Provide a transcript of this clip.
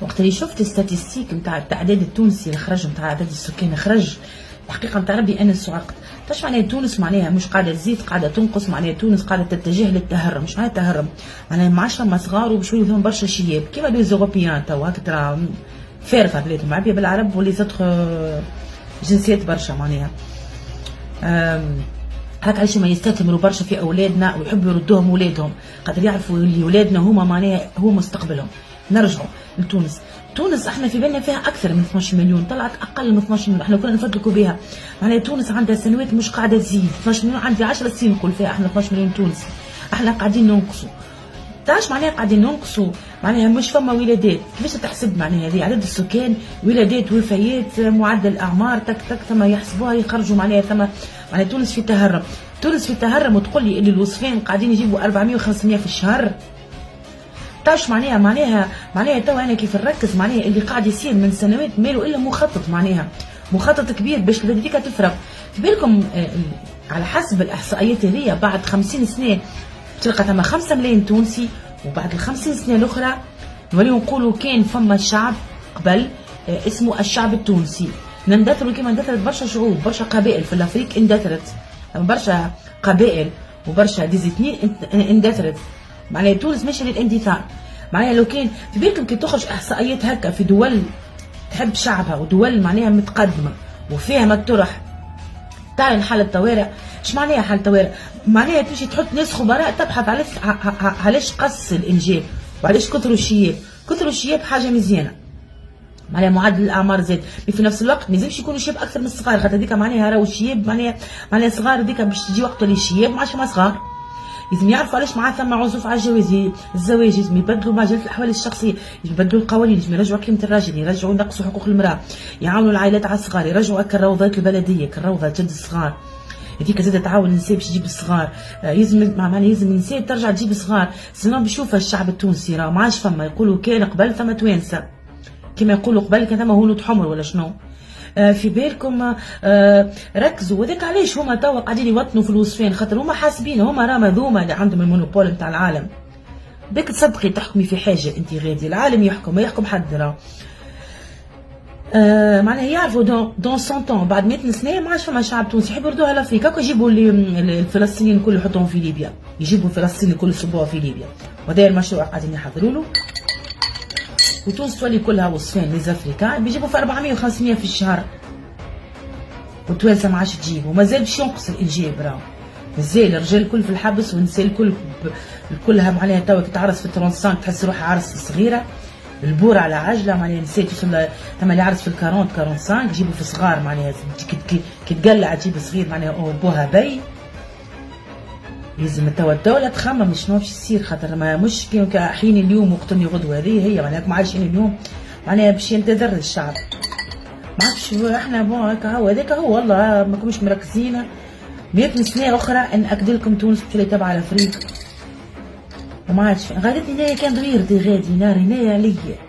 وقت اللي شفت الستاتستيك نتاع التعداد التونسي اللي خرج نتاع عدد السكان خرج الحقيقه نتاع ربي انا سعقت. تاش معناها تونس معناها مش قاعده تزيد قاعده تنقص، معناها تونس قاعده تتجه للتهرم. مش معناها تهرم، معناها ما عادش فما صغار وبشويه فيهم برشا شياب كيما لي زوروبيان توا هكا ترى فارغه بلادهم عبيه بالعرب واللي تدخل جنسيات برشا معناها. هاك علاش ما يستثمروا برشا في اولادنا ويحبوا يردوهم ولادهم، خاطر يعرفوا اللي ولادنا هما معناها هو مستقبلهم. نرجعوا لتونس. تونس احنا في بالنا فيها اكثر من 12 مليون، طلعت اقل من 12 مليون. احنا كنا نفدلكوا بها معناها تونس عندها سنوات مش قاعده تزيد. 12 مليون عندي 10 سنين نقول فيها احنا 12 مليون تونسي، احنا قاعدين ننقصوا. تعرفش معناها قاعدين ننقصوا، معناها مش فما ولادات. كيفاش تحسب معناها هذه عدد السكان، ولادات، وفيات، معدل اعمار، تك تك ثم يحسبوها يخرجوا معناها ثم معناها تونس في تهرم. تونس في تهرم وتقول لي اللي الوصفين قاعدين يجيبوا 400 و500 في الشهر. تعرفش معناها توا انا كيف نركز معناها اللي قاعد يصير من سنوات ماله الا مخطط، معناها مخطط كبير باش هذيك تفرق. في بالكم على حسب الاحصائيات هذيا بعد 50 سنه تلقى ثم 5 ملايين تونسي، وبعد ال50 سنه الاخرى نوليو نقولوا كان فما شعب قبل اسمه الشعب التونسي. نندثروا كما اندثرت برشا شعوب، برشا قبائل في الافريق اندثرت، برشا قبائل وبرشا ديزيتنين اندثرت. معناها تونس ماشيه للاندثار. معناها لو كان في بالكم كي تخرج احصائيات هكا في دول تحب شعبها ودول معناها متقدمه وفيها ما الطرح تعلن حالة طوارئ. اش معناها حالة طوارئ؟ معناها تمشي تحط ناس خبراء تبحث علاش قص الانجاب وعلاش كثروا الشياب. كثروا الشياب حاجه مزيانه، معناها معدل الاعمار زاد، في نفس الوقت ما يلزمش يكونوا شياب اكثر من الصغار، خاطر هذيك معناها راهو الشياب معناها صغار هذيك باش تجي وقت اللي الشياب ما عادش ما صغار. لازم يعرفوا علاش معناها ثم عزوف على الزواج، لازم يبدلوا مجالات الاحوال الشخصيه، يبدلوا القوانين، لازم يرجعوا قيمه الراجل، يرجعوا ينقصوا حقوق المراه، يعاونوا العائلات على الصغار، يرجعوا الروضات البلديه كالروضه جد الصغار. هذيك زاد تعاون النساء باش تجيب الصغار، لازم النساء ترجع تجيب الصغار، سينو بيشوفها الشعب التونسي راه ما عادش فما يقولوا كان قبل ثم توانسه، كما يقولوا قبل كان ثم هنود حمر ولا شنو. في بالكم ركزوا، وذاك علاش هما توا قاعدين يوطنوا في الوصفين، خاطر هما حاسبين هما راه مذوما اللي عندهم المونوبول نتاع العالم. بك تصدقي تحكمي في حاجه انت غادي العالم يحكم، ما يحكم حد راه. معناها يعرفوا دون 100 طون بعد 100 سنه ما عادش فما شعب تونسي يحبوا يردوها لافريكا. هاكا يجيبوا الفلسطينيين الكل يحطوهم في ليبيا، يجيبوا الفلسطينيين الكل يصبوها في ليبيا، وهذا المشروع قاعدين يحضروا له. وتونس تولي كلها وصفين ليزافريكان بيجيبوا في 400 و500 في الشهر، والتوانسه ما عادش تجيب، ومازال باش ينقص الانجاب راهو. مازال الرجال الكل في الحبس والنساء الكل كلها معناها توا كي تعرس في 35 تحس روحها عرس صغيره، البور على عجله معناها النساء توصل ثم اللي عرس في 45 يجيبوا في صغار معناها كي تقلع تجيب صغير معناها بوها بي. لازم توا الدولة تخمم شنو باش يصير، خاطر ما مش كي حين اليوم وقتني غدوه، هذه هي معناها ما عادش اليوم معناها باش ينتظر الشعب. ما عرفتش احنا بون هكا هو هذاك هو والله ما كناش مركزين. 100 سنه اخرى ناكد لكم تونس تولي تبع الافريق وما عادش غادي كان ضويرتي غادي ناري عليا.